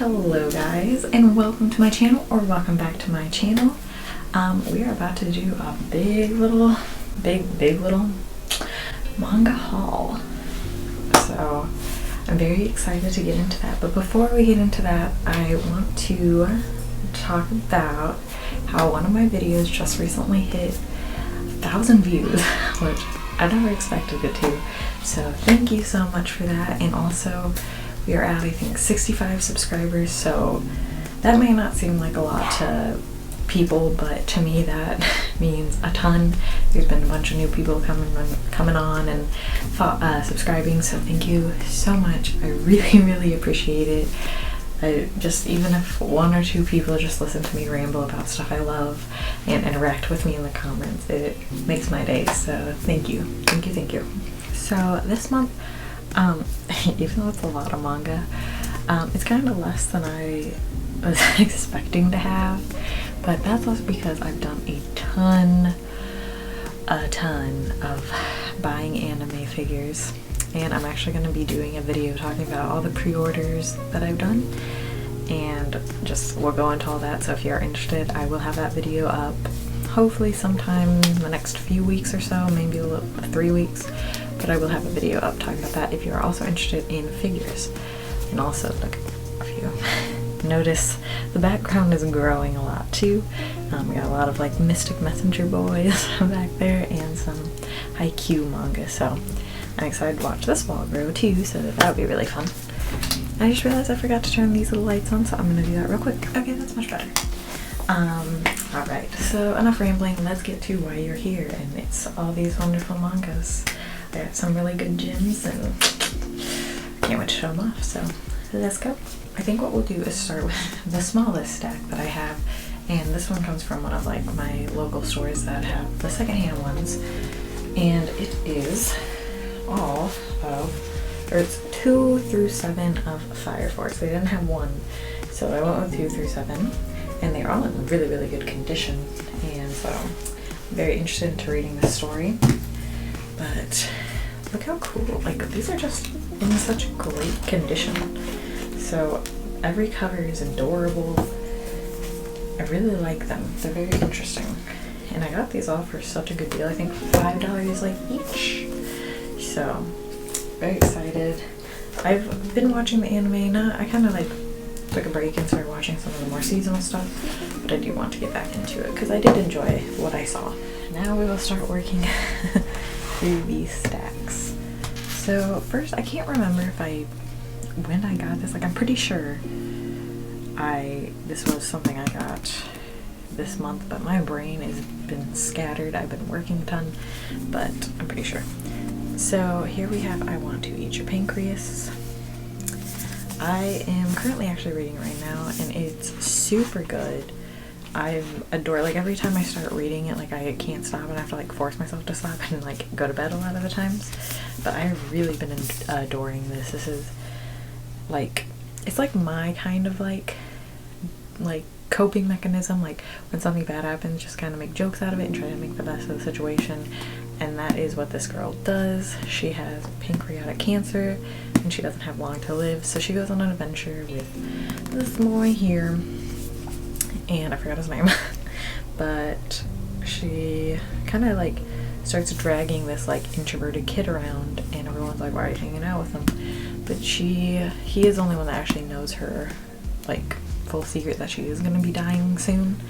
Hello guys, and welcome to my channel, or welcome back to my channel. We are about to do a big little manga haul. So I'm very excited to get into that. But before we get into that, I want to talk about how one of my videos just recently hit 1,000 views, which I never expected it to. So thank you so much for that. And also, we are at, I think, 65 subscribers, so that may not seem like a lot to people, but to me that means a ton. There's been a bunch of new people coming on and subscribing, so thank you so much. I really appreciate it. Even if one or two people just listen to me ramble about stuff I love and interact with me in the comments, it makes my day, so thank you. So this month, even though it's a lot of manga, it's kind of less than I was expecting to have, but that's also because I've done a ton of buying anime figures, and I'm actually going to be doing a video talking about all the pre-orders that I've done, and we'll go into all that. So if you're interested, I will have that video up hopefully sometime in the next few weeks or so, maybe 3 weeks. But I will have a video up talking about that if you're also interested in figures. And also, look, a few. Notice the background is growing a lot too. We got a lot of like Mystic Messenger boys back there and some Haikyuu manga. So I'm excited to watch this wall grow too, so that would be really fun. I just realized I forgot to turn these little lights on, so I'm gonna do that real quick. Okay, that's much better. Alright, so enough rambling, let's get to why you're here, and it's all these wonderful mangas. I got some really good gems and I can't wait to show them off, so let's go. I think what we'll do is start with the smallest stack that I have, and this one comes from one of like my local stores that have the secondhand ones, and it is all of, or it's 2 through 7 of Fire Force. They didn't have 1, so I went with 2 through 7, and they're all in really good condition, and so I'm very interested into reading this story. But look how cool, like these are just in such great condition. So every cover is adorable. I really like them. They're very interesting. And I got these all for such a good deal. I think $5 like each. So very excited. I've been watching the anime. I kind of like took a break and started watching some of the more seasonal stuff, but I do want to get back into it because I did enjoy what I saw. Now we will start working through these stacks. So first, I can't remember when I got this. Like, I'm pretty sure this was something I got this month, but my brain has been scattered. I've been working a ton, but I'm pretty sure. So here we have I Want to Eat Your Pancreas. I am currently actually reading it right now, and it's super good. I adore, like, every time I start reading it, like, I can't stop and I have to like force myself to stop and like go to bed a lot of the times. But I've really been adoring this. This is like, it's like my kind of like coping mechanism. Like when something bad happens, just kind of make jokes out of it and try to make the best of the situation. And that is what this girl does. She has pancreatic cancer and she doesn't have long to live, so she goes on an adventure with this boy here, and I forgot his name, but she kind of like starts dragging this like introverted kid around, and everyone's like, why are you hanging out with him? But he is the only one that actually knows her like full secret that she is going to be dying soon.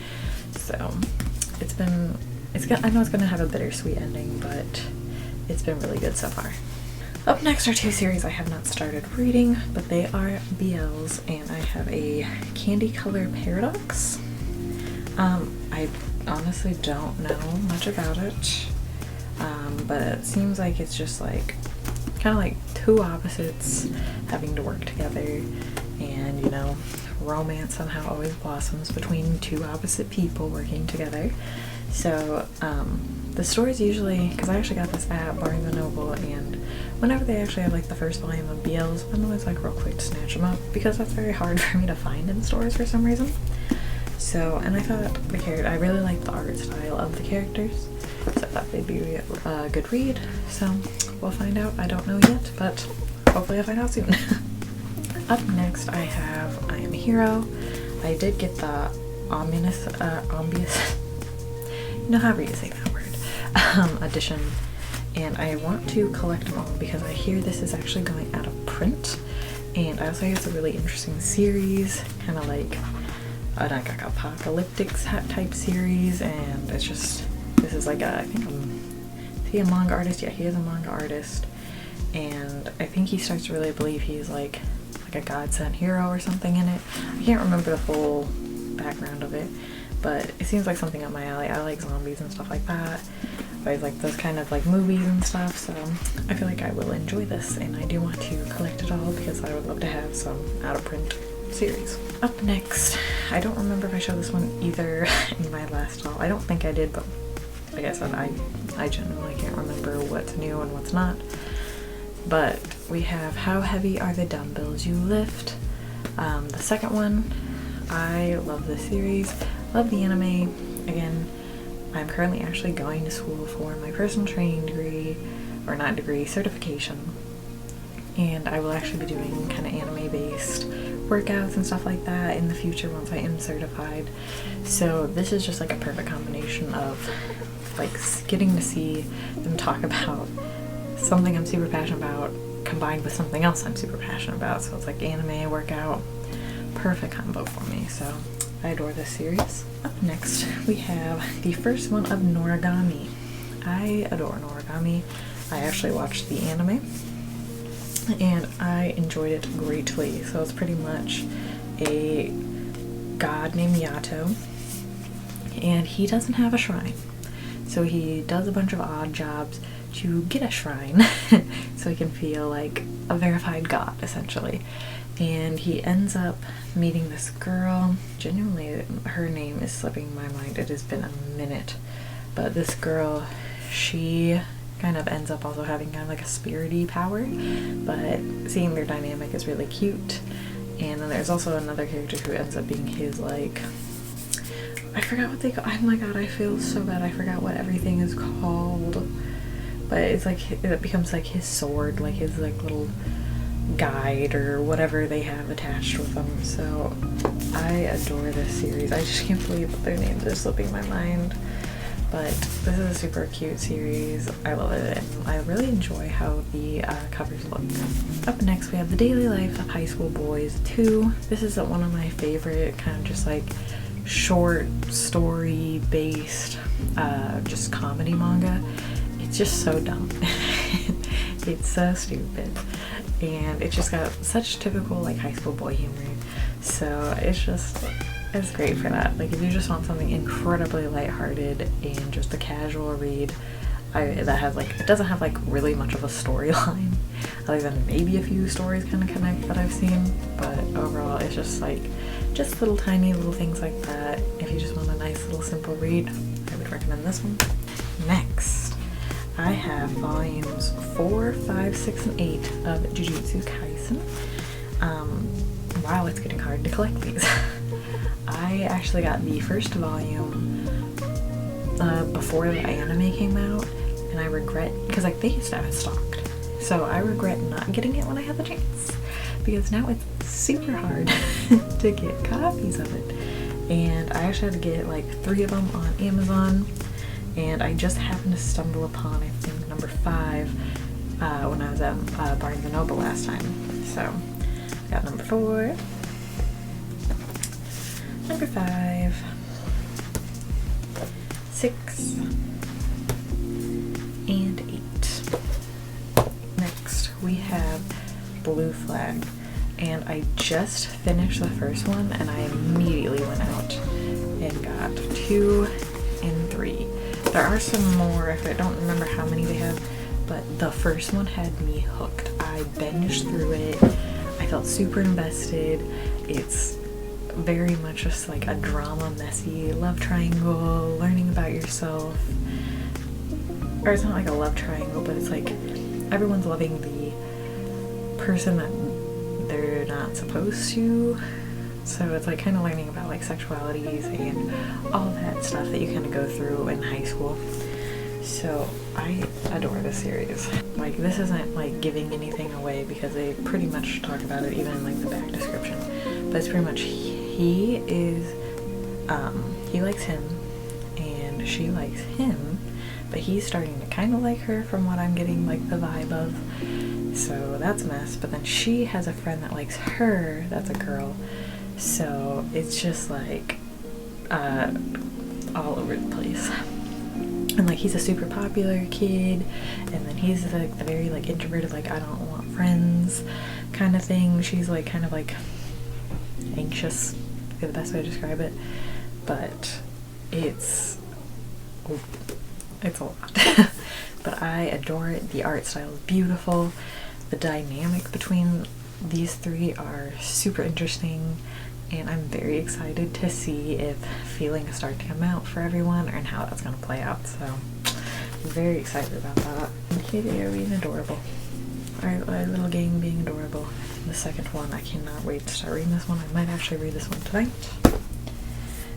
So I know it's going to have a bittersweet ending, but it's been really good so far. Up next are 2 series I have not started reading, but they are BLs, and I have a Candy Color Paradox. I honestly don't know much about it, but it seems like it's just like kind of like 2 opposites having to work together, and you know, romance somehow always blossoms between 2 opposite people working together. So the stories usually, because I actually got this at Barnes & Noble, and whenever they actually have like the first volume of BLs, I'm always like real quick to snatch them up because that's very hard for me to find in stores for some reason. So, and I thought I really liked the art style of the characters, so I thought they'd be a good read. So we'll find out. I don't know yet, but hopefully I'll find out soon. Up next I have I Am a Hero. I did get the ominous, you know, however you say that word, edition, and I want to collect them all because I hear this is actually going out of print, and I also hear it's a really interesting series, kind of like an apocalyptic type series, and it's just, this is like a, I think, is he a manga artist? Yeah, he is a manga artist, and I think he starts to really believe he's like a godsend hero or something in it. I can't remember the full background of it, but it seems like something up my alley. I like zombies and stuff like that. I like those kind of like movies and stuff, so I feel like I will enjoy this, and I do want to collect it all because I would love to have some out of print series. Up next, I don't remember if I showed this one either in my last haul. I don't think I did, but like I said, I genuinely can't remember what's new and what's not. But we have How Heavy Are the Dumbbells You Lift? The second one, I love this series, love the anime. Again, I'm currently actually going to school for my personal training degree, or not degree, certification. And I will actually be doing kind of anime based workouts and stuff like that in the future once I am certified. So this is just like a perfect combination of like getting to see them talk about something I'm super passionate about combined with something else I'm super passionate about. So it's like anime, workout, perfect combo for me. So I adore this series. Up next we have the first one of Noragami. I adore Noragami. I actually watched the anime and I enjoyed it greatly. So it's pretty much a god named Yato, and he doesn't have a shrine. So he does a bunch of odd jobs to get a shrine so he can feel like a verified god, essentially. And he ends up meeting this girl. Genuinely, her name is slipping my mind. It has been a minute. But this girl, she kind of ends up also having kind of like a spirity power, but seeing their dynamic is really cute. And then there's also another character who ends up being his, like, I forgot what they call, oh my god, I feel so bad, I forgot what everything is called. But it's like, it becomes like his sword, like his like little guide or whatever they have attached with them. So I adore this series. I just can't believe that their names are slipping my mind. But this is a super cute series. I love it, and I really enjoy how the covers look. Up next we have The Daily Life of High School Boys 2. This is one of my favorite kind of just like short story based just comedy manga. It's just so dumb. It's so stupid, and it's just got such typical like high school boy humor. So it's great for that. Like if you just want something incredibly lighthearted and just a casual read, that has like, it doesn't have like really much of a storyline other than maybe a few stories kind of connect that I've seen, but overall it's just like just little tiny little things like that. If you just want a nice little simple read, I would recommend this one. Next, I have volumes 4, 5, 6, and 8 of Jujutsu Kaisen. Wow, it's getting hard to collect these. I actually got the first volume before the anime came out, and I regret, because like they used to have it stocked, so I regret not getting it when I had the chance, because now it's super hard to get copies of it. And I actually had to get like 3 of them on Amazon, and I just happened to stumble upon, I think, number 5 when I was at Barnes & Noble last time. So I got number 4, number 5, 6, and 8. Next we have Blue Flag, and I just finished the first one and I immediately went out and got 2 and 3. There are some more, if I don't remember how many they have, but the first one had me hooked. I binged through it. I felt super invested. It's very much just like a drama, messy love triangle, learning about yourself. Or it's not like a love triangle, but it's like everyone's loving the person that they're not supposed to. So it's like kind of learning about like sexualities and all that stuff that you kind of go through in high school. So I adore this series. Like, this isn't like giving anything away because they pretty much talk about it even in like the back description, but it's pretty much he likes him and she likes him, but he's starting to kind of like her from what I'm getting like the vibe of, so that's a mess. But then she has a friend that likes her, that's a girl, so it's just like all over the place. And like, he's a super popular kid, and then he's like the very like introverted, like I don't want friends kind of thing. She's like kind of like anxious, is the best way to describe it, but it's a lot. But I adore it. The art style is beautiful. The dynamic between these three are super interesting, and I'm very excited to see if feelings start to come out for everyone and how that's going to play out. So I'm very excited about that. And here they are being adorable. Our little gang being adorable. The second one, I cannot wait to start reading this one. I might actually read this one tonight.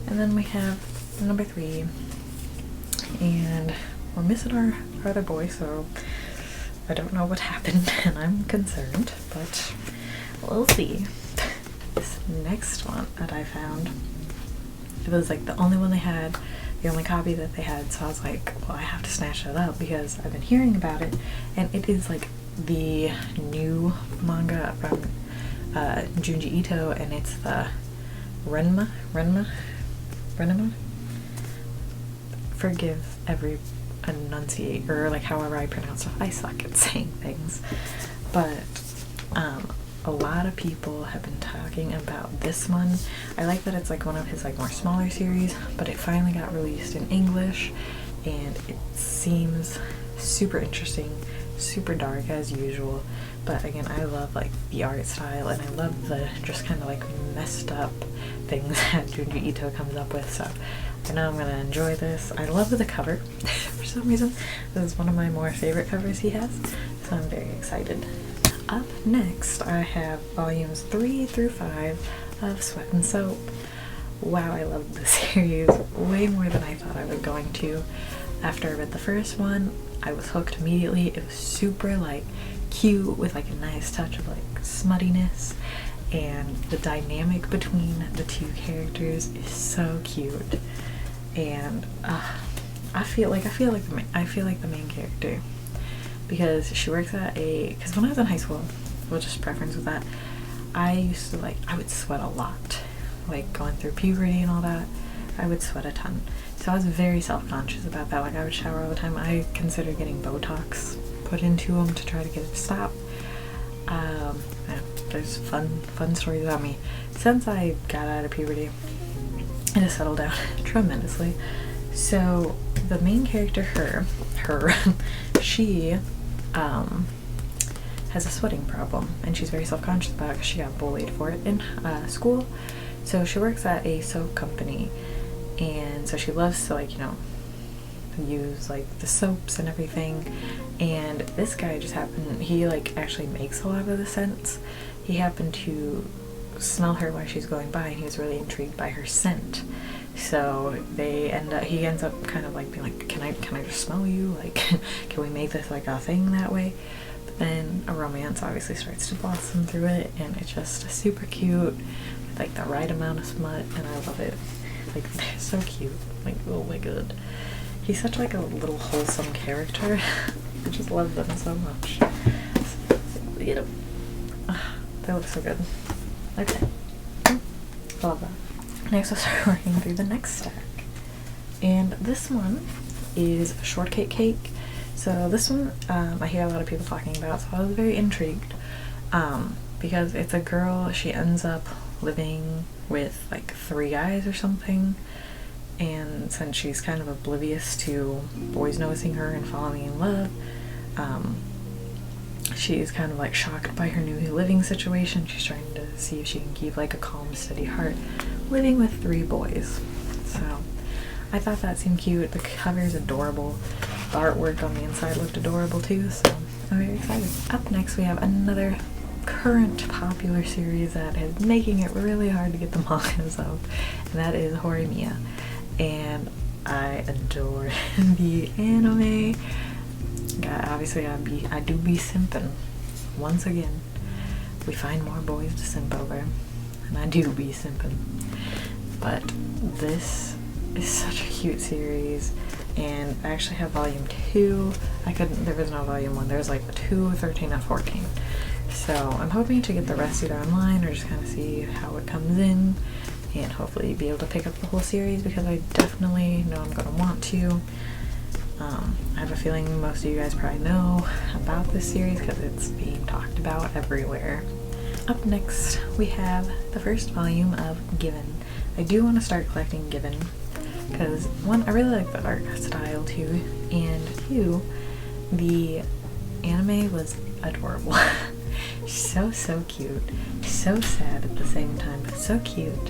And then we have number 3, and we're missing our other boy, so I don't know what happened and I'm concerned, but we'll see. This next one that I found, it was like the only one they had, the only copy that they had, so I was like, well, I have to snatch that up because I've been hearing about it, and it is like the new manga from Junji Ito, and it's the Renma? Forgive every enunciate, or like however I pronounce it. I suck at saying things. But a lot of people have been talking about this one. I like that it's like one of his like more smaller series, but it finally got released in English, and it seems super interesting, super dark as usual. But again, I love like the art style, and I love the just kind of like messed up things that Junji Ito comes up with, so I know I'm gonna enjoy this. I love the cover for some reason. This is one of my more favorite covers he has, so I'm very excited. Up next, I have volumes 3 through 5 of Sweat and Soap. Wow, I love this series way more than I thought I was going to. After I read the first one, I was hooked immediately. It was super like cute with like a nice touch of like smuttiness, and the dynamic between the two characters is so cute. And I feel like the main character, because she works at because when I was in high school, we'll just preference with that, I used to I would sweat a lot, like going through puberty and all that. I would sweat a ton, so I was very self-conscious about that. Like, I would shower all the time. I considered getting Botox put into them to try to get it to stop. Yeah, there's fun stories about me. Since I got out of puberty, it has settled down tremendously. So the main character, she has a sweating problem, and she's very self-conscious about it because she got bullied for it in school. So she works at a soap company, and so she loves to use like the soaps and everything. And this guy just happened, he actually makes a lot of the scents. He happened to smell her while she's going by, and he was really intrigued by her scent. So he ends up kind of being like, can I just smell you? Like, can we make this like a thing that way? But then a romance obviously starts to blossom through it, and it's just super cute with like the right amount of smut, and I love it. Like, they're so cute. Like, oh my god. He's such like a little wholesome character. I just love them so much. They look so good. Okay. I love that. Next, I'll start working through the next stack. And this one is Shortcake Cake. So this one, I hear a lot of people talking about, so I was very intrigued. Because it's a girl, she ends up living with like 3 guys or something. And since she's kind of oblivious to boys noticing her and falling in love, she's kind of like shocked by her new living situation. She's trying to see if she can keep like a calm, steady heart living with 3 boys. So I thought that seemed cute. The cover's adorable. The artwork on the inside looked adorable too, so I'm very excited. Up next, we have another current popular series that is making it really hard to get the mangas of, and that is Horimiya. And I adore the anime. Obviously I do be simping. Once again, we find more boys to simp over, and I do be simping. But this is such a cute series, and I actually have volume 2. There was no volume 1, there's like 2, 13, and 14. So I'm hoping to get the rest either online or just kind of see how it comes in, and hopefully be able to pick up the whole series, because I definitely know I'm going to want to. I have a feeling most of you guys probably know about this series because it's being talked about everywhere. Up next, we have the first volume of Given. I do want to start collecting Given because, one, I really like the art style too, and two, the anime was adorable. So cute, so sad at the same time, but so cute.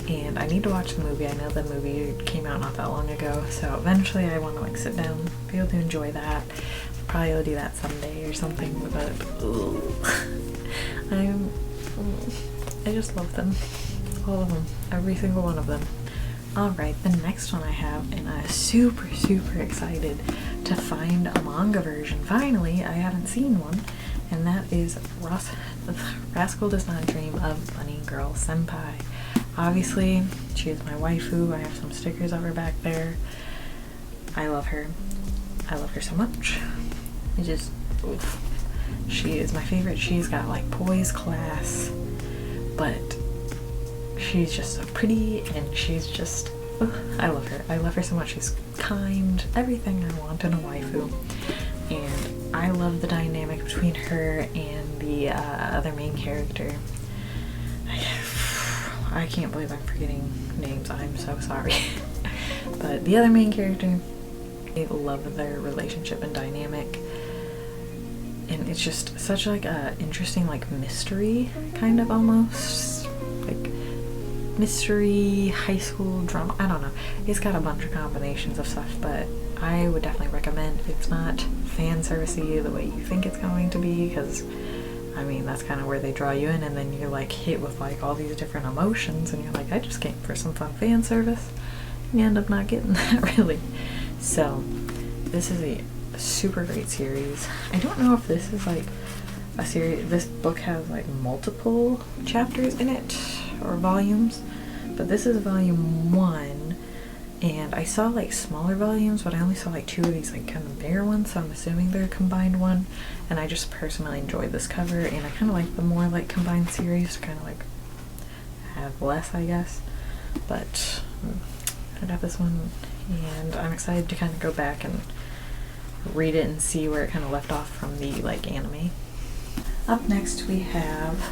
And I need to watch the movie. I know the movie came out not that long ago, so eventually I want to like sit down, be able to enjoy that. Probably will do that someday or something, but I just love them. All of them. Every single one of them. Alright, the next one I have, and I'm super excited to find a manga version. Finally, I haven't seen one, and that is Rascal Does Not Dream of Bunny Girl Senpai. Obviously, she is my waifu. I have some stickers of her back there. I love her. I love her so much. It just, oof. She is my favorite. She's got like poise, class, but she's just so pretty, and she's just, I love her. I love her so much. She's kind, everything I want in a waifu. And I love the dynamic between her and the other main character. I can't believe I'm forgetting names. I'm so sorry. But the other main character, I love their relationship and dynamic. And it's just such like a interesting like mystery, kind of almost. Like mystery, high school drama, I don't know. It's got a bunch of combinations of stuff, but I would definitely recommend. It's not fan servicey the way you think it's going to be, because I mean, that's kind of where they draw you in, and then you're like hit with like all these different emotions, and you're like, I just came for some fun fan service. You end up not getting that really. So this is a super great series. I don't know if this is like a series, this book has like multiple chapters in it or volumes, but this is volume 1. And I saw like smaller volumes, but I only saw like 2 of these like kind of bigger ones, so I'm assuming they're a combined one. And I just personally enjoyed this cover, and I kind of like the more like combined series to kind of like have less, I guess. But I got this one, and I'm excited to kind of go back and read it and see where it kind of left off from the like anime. Up next we have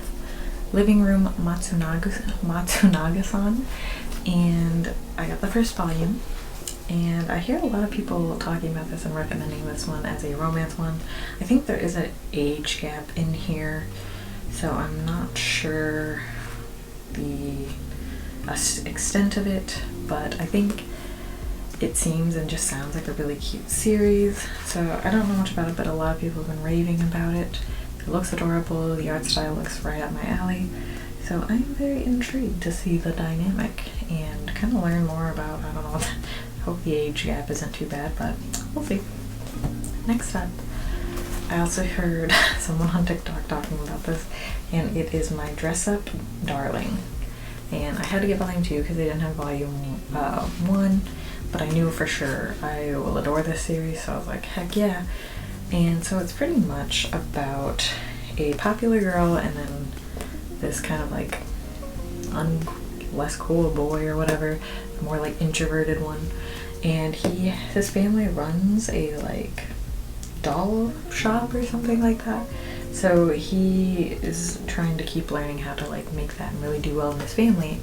Living Room Matsunaga-san, and I got the first volume, and I hear a lot of people talking about this and recommending this one as a romance one. I think there is an age gap in here, so I'm not sure the extent of it, but I think it seems and just sounds like a really cute series. So I don't know much about it, but a lot of people have been raving about it. It looks adorable, the art style looks right up my alley. So I'm very intrigued to see the dynamic and kind of learn more about, I don't know, I hope the age gap isn't too bad, but we'll see. Next up, I also heard someone on TikTok talking about this, and it is My Dress Up Darling. And I had to get volume 2 because they didn't have volume 1, but I knew for sure I will adore this series, so I was like, heck yeah. And so it's pretty much about a popular girl and then this kind of like less cool boy or whatever, more like introverted one, and his family runs a like doll shop or something like that, so he is trying to keep learning how to like make that and really do well in his family.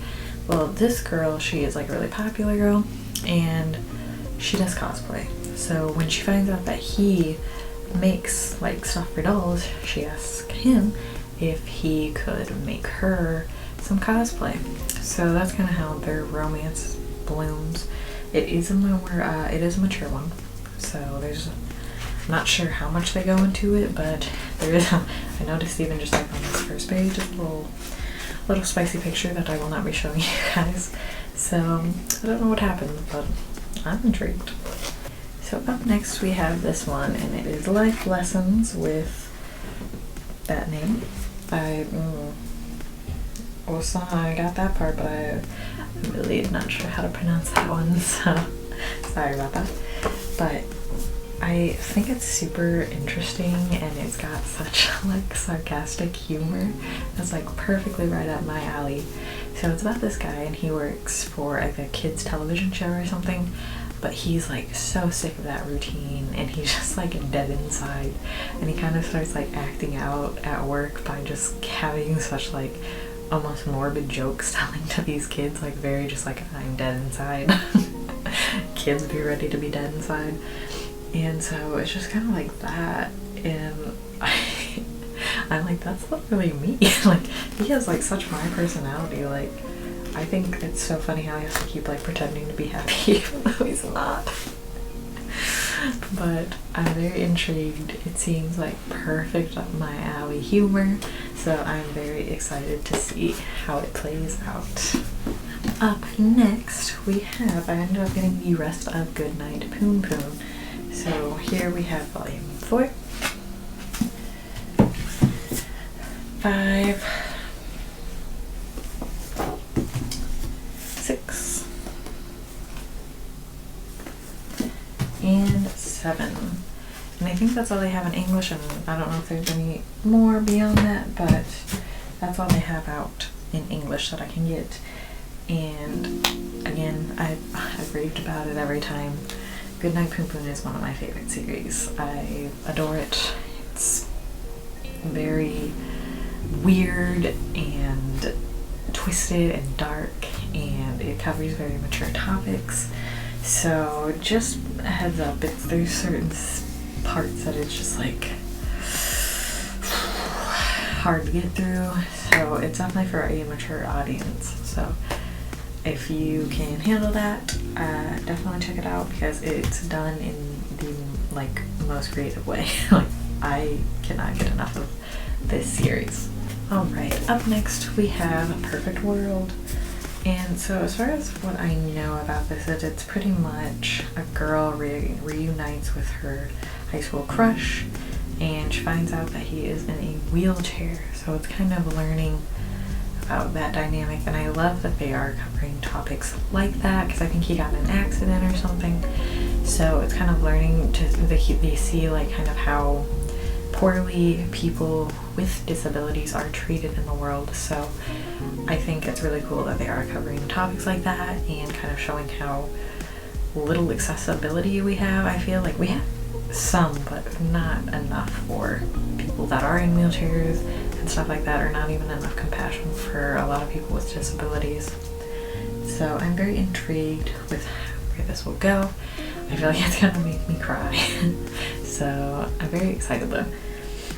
Well, this girl, she is like a really popular girl, and she does cosplay. So when she finds out that he makes like stuff for dolls, she asks him if he could make her some cosplay. So that's kind of how their romance blooms. It is a mature one, so I'm not sure how much they go into it, but there is I noticed even just like on this first page a little spicy picture that I will not be showing you guys. So I don't know what happened, but I'm intrigued. So up next we have this one, and it is Life Lessons with that name. I got that part, but I'm really not sure how to pronounce that one, so sorry about that. But I think it's super interesting, and it's got such like sarcastic humor that's like perfectly right up my alley. So it's about this guy, and he works for like a kids television show or something, but he's like so sick of that routine, and he's just like dead inside, and he kind of starts like acting out at work by just having such like almost morbid jokes telling to these kids, like very just like, I'm dead inside. Kids be ready to be dead inside. And so it's just kind of like that, and I'm like, that's not really me. Like, he has like such my personality. Like, I think it's so funny how he has to keep like pretending to be happy even though he's not. But I'm very intrigued. It seems like perfect up my alley humor, so I'm very excited to see how it plays out. Up next we have, I ended up getting the rest of Goodnight Poon Poon. So here we have volume 4, 5, 6, and 7. And I think that's all they have in English, and I don't know if there's any more beyond that, but that's all they have out in English that I can get. And again, I've raved about it every time. Goodnight Poon Poon is one of my favorite series. I adore it. It's very weird and twisted and dark, and it covers very mature topics. So just a heads up, there's certain parts that it's just like hard to get through. So it's definitely for a mature audience. So if you can handle that, definitely check it out, because it's done in the like most creative way. Like, I cannot get enough of this series. Alright, up next we have Perfect World. And so as far as what I know about this is it's pretty much a girl reunites with her high school crush, and she finds out that he is in a wheelchair. So it's kind of learning about that dynamic, and I love that they are covering topics like that, because I think he got in an accident or something. So it's kind of learning to, they see like kind of how poorly people with disabilities are treated in the world. So I think it's really cool that they are covering topics like that and kind of showing how little accessibility we have. I feel like we have some, but not enough for people that are in wheelchairs and stuff like that, or not even enough compassion for a lot of people with disabilities. So I'm very intrigued with where this will go. I feel like it's gonna make me cry. So I'm very excited though.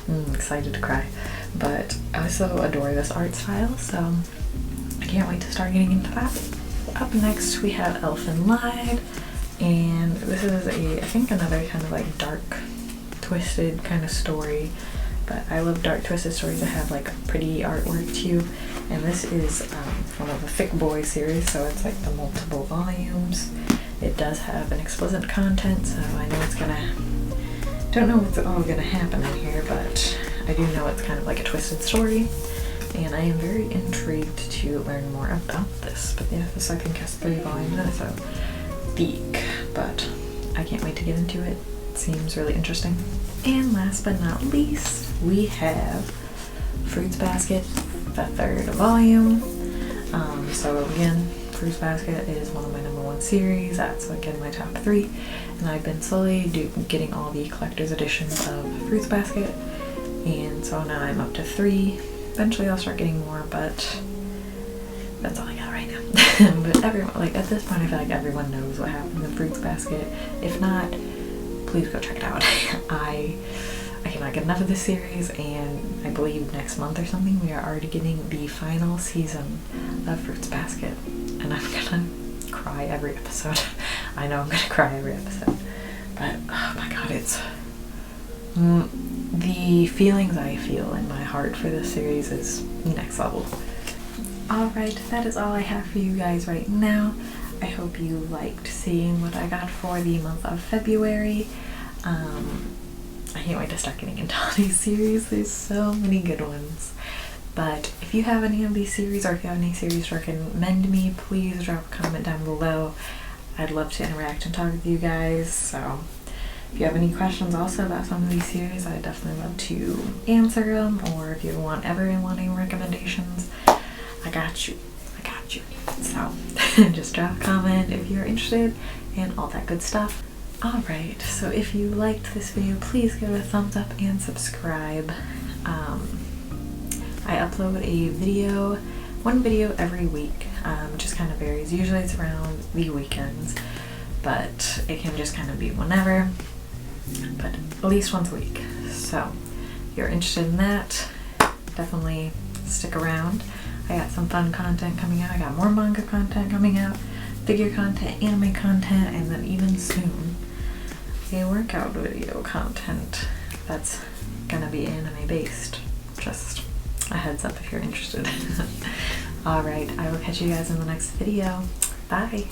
I'm excited to cry. But I also adore this art style, so I can't wait to start getting into that. Up next we have Elfen Lied, and this is I think another kind of like dark, twisted kind of story. But I love dark, twisted stories that have like pretty artwork too. And this is one of the Thick Boy series, so it's like the multiple volumes. It does have an explicit content, so I know it's don't know what's all gonna happen in here, but I do know it's kind of like a twisted story, and I am very intrigued to learn more about this. But yeah, this I think has 3 volumes in it, so thick, but I can't wait to get into it. It seems really interesting. And last but not least, we have Fruits Basket, the 3rd volume. So again, Fruits Basket is one of my #1 series. That's again my top 3, and I've been slowly getting all the collector's editions of Fruits Basket, and so now I'm up to 3. Eventually I'll start getting more, but that's all I got right now. But everyone, like at this point, I feel like everyone knows what happened in Fruits Basket. If not, please go check it out. I cannot get enough of this series, and I believe next month or something we are already getting the final season of Fruits Basket, and I'm gonna cry every episode. I know I'm gonna cry every episode, but oh my god, it's the feelings I feel in my heart for this series is next level. Alright, that is all I have for you guys right now. I hope you liked seeing what I got for the month of February. I can't wait to start getting into all these series. There's so many good ones. But if you have any of these series, or if you have any series to recommend me, please drop a comment down below. I'd love to interact and talk with you guys. So if you have any questions also about some of these series, I'd definitely love to answer them. Or if you want wanting recommendations, I got you. So just drop a comment if you're interested and all that good stuff. Alright, so if you liked this video, please give it a thumbs up and subscribe. I upload one video every week. Just kind of varies. Usually it's around the weekends, but it can just kind of be whenever, but at least once a week. So if you're interested in that, definitely stick around. I got some fun content coming out. I got more manga content coming out, figure content, anime content, and then even soon a workout video content that's gonna be anime based. Just a heads up if you're interested. Alright, I will catch you guys in the next video. Bye!